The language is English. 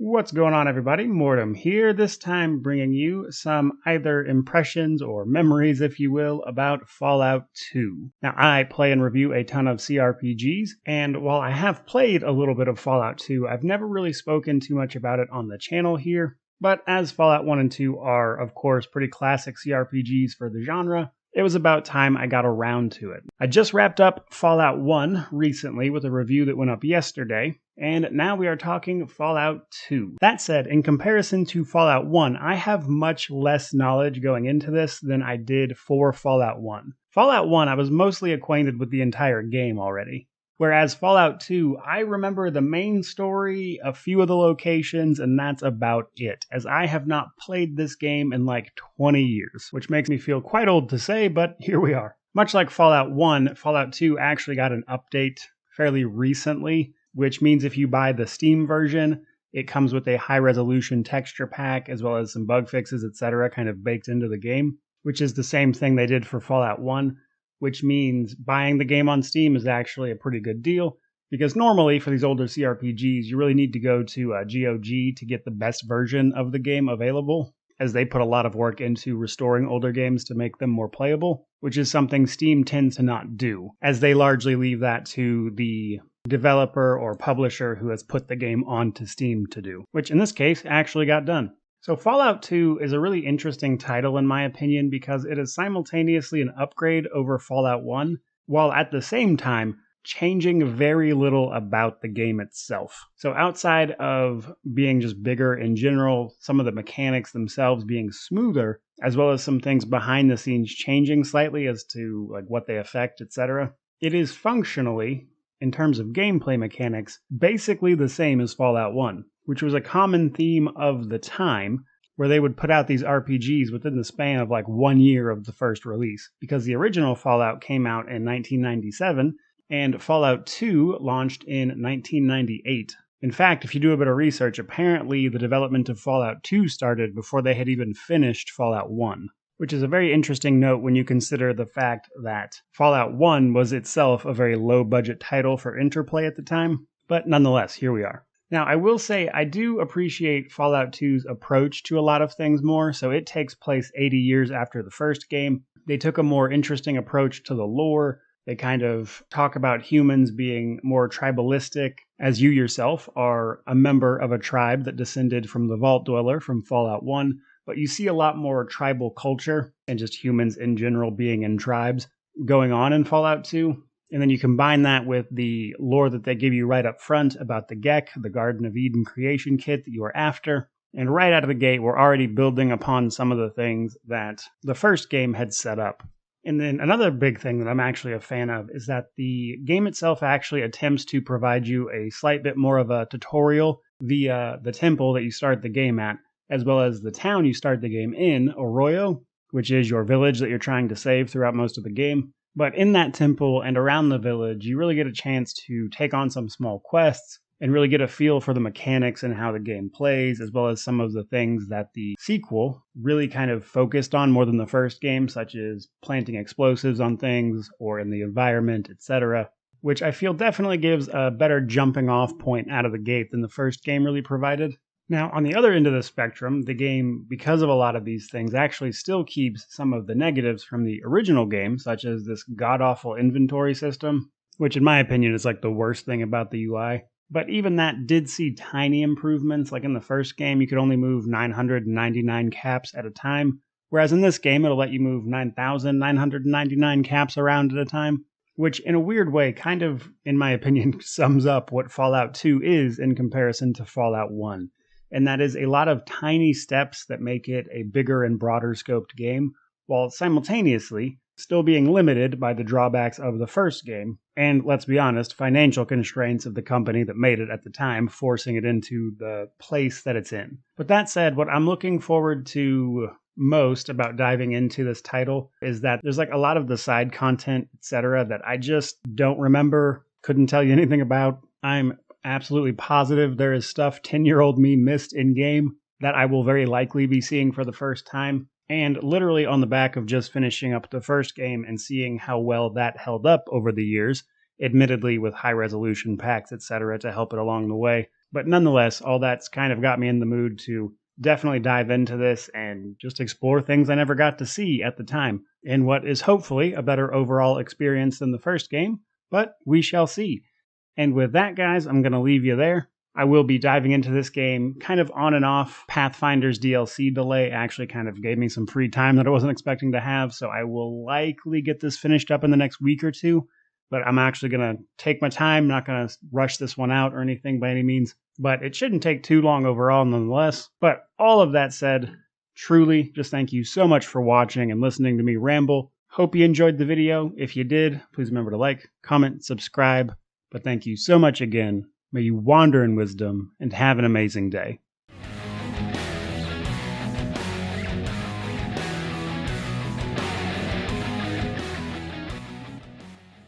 What's going on, everybody? Mortem here, this time bringing you some either impressions or memories, if you will, about Fallout 2. Now, I play and review a ton of CRPGs, and while I have played a little bit of Fallout 2, I've never really spoken too much about it on the channel here. But as Fallout 1 and 2 are, of course, pretty classic CRPGs for the genre, it was about time I got around to it. I just wrapped up Fallout 1 recently with a review that went up yesterday, and now we are talking Fallout 2. That said, in comparison to Fallout 1, I have much less knowledge going into this than I did for Fallout 1. Fallout 1, I was mostly acquainted with the entire game already. Whereas Fallout 2, I remember the main story, a few of the locations, and that's about it, as I have not played this game in like 20 years, which makes me feel quite old to say, but here we are. Much like Fallout 1, Fallout 2 actually got an update fairly recently, which means if you buy the Steam version, it comes with a high-resolution texture pack, as well as some bug fixes, etc., kind of baked into the game, which is the same thing they did for Fallout 1. Which means buying the game on Steam is actually a pretty good deal, because normally for these older CRPGs, you really need to go to GOG to get the best version of the game available, as they put a lot of work into restoring older games to make them more playable, which is something Steam tends to not do, as they largely leave that to the developer or publisher who has put the game onto Steam to do, which in this case actually got done. So Fallout 2 is a really interesting title in my opinion because it is simultaneously an upgrade over Fallout 1, while at the same time changing very little about the game itself. So outside of being just bigger in general, some of the mechanics themselves being smoother, as well as some things behind the scenes changing slightly as to like what they affect, etc., it is functionally, in terms of gameplay mechanics, basically the same as Fallout 1. Which was a common theme of the time, where they would put out these RPGs within the span of like 1 year of the first release, because the original Fallout came out in 1997, and Fallout 2 launched in 1998. In fact, if you do a bit of research, apparently the development of Fallout 2 started before they had even finished Fallout 1, which is a very interesting note when you consider the fact that Fallout 1 was itself a very low-budget title for Interplay at the time, but nonetheless, here we are. Now, I will say I do appreciate Fallout 2's approach to a lot of things more, so it takes place 80 years after the first game. They took a more interesting approach to the lore. They kind of talk about humans being more tribalistic, as you yourself are a member of a tribe that descended from the Vault Dweller from Fallout 1, but you see a lot more tribal culture and just humans in general being in tribes going on in Fallout 2. And then you combine that with the lore that they give you right up front about the Gek, the Garden of Eden creation kit that you are after. And right out of the gate, we're already building upon some of the things that the first game had set up. And then another big thing that I'm actually a fan of is that the game itself actually attempts to provide you a slight bit more of a tutorial via the temple that you start the game at, as well as the town you start the game in, Arroyo, which is your village that you're trying to save throughout most of the game. But in that temple and around the village, you really get a chance to take on some small quests and really get a feel for the mechanics and how the game plays, as well as some of the things that the sequel really kind of focused on more than the first game, such as planting explosives on things or in the environment, etc., which I feel definitely gives a better jumping off point out of the gate than the first game really provided. Now, on the other end of the spectrum, the game, because of a lot of these things, actually still keeps some of the negatives from the original game, such as this god-awful inventory system, which in my opinion is like the worst thing about the UI. But even that did see tiny improvements. Like in the first game, you could only move 999 caps at a time, whereas in this game, it'll let you move 9,999 caps around at a time, which in a weird way kind of, in my opinion, sums up what Fallout 2 is in comparison to Fallout 1. And that is a lot of tiny steps that make it a bigger and broader scoped game, while simultaneously still being limited by the drawbacks of the first game, and let's be honest, financial constraints of the company that made it at the time, forcing it into the place that it's in. But that said, what I'm looking forward to most about diving into this title is that there's like a lot of the side content, etc., that I just don't remember, couldn't tell you anything about. I'm absolutely positive there is stuff 10-year-old me missed in-game that I will very likely be seeing for the first time. And literally on the back of just finishing up the first game and seeing how well that held up over the years, admittedly with high-resolution packs, etc., to help it along the way, But nonetheless, all that's kind of got me in the mood to definitely dive into this and just explore things I never got to see at the time in what is hopefully a better overall experience than the first game, but we shall see. And with that, guys, I'm going to leave you there. I will be diving into this game kind of on and off. Pathfinder's DLC delay actually kind of gave me some free time that I wasn't expecting to have, so I will likely get this finished up in the next week or two. But I'm actually going to take my time, not going to rush this one out or anything by any means. But it shouldn't take too long overall nonetheless. But all of that said, truly, just thank you so much for watching and listening to me ramble. Hope you enjoyed the video. If you did, please remember to like, comment, subscribe. But thank you so much again. May you wander in wisdom and have an amazing day.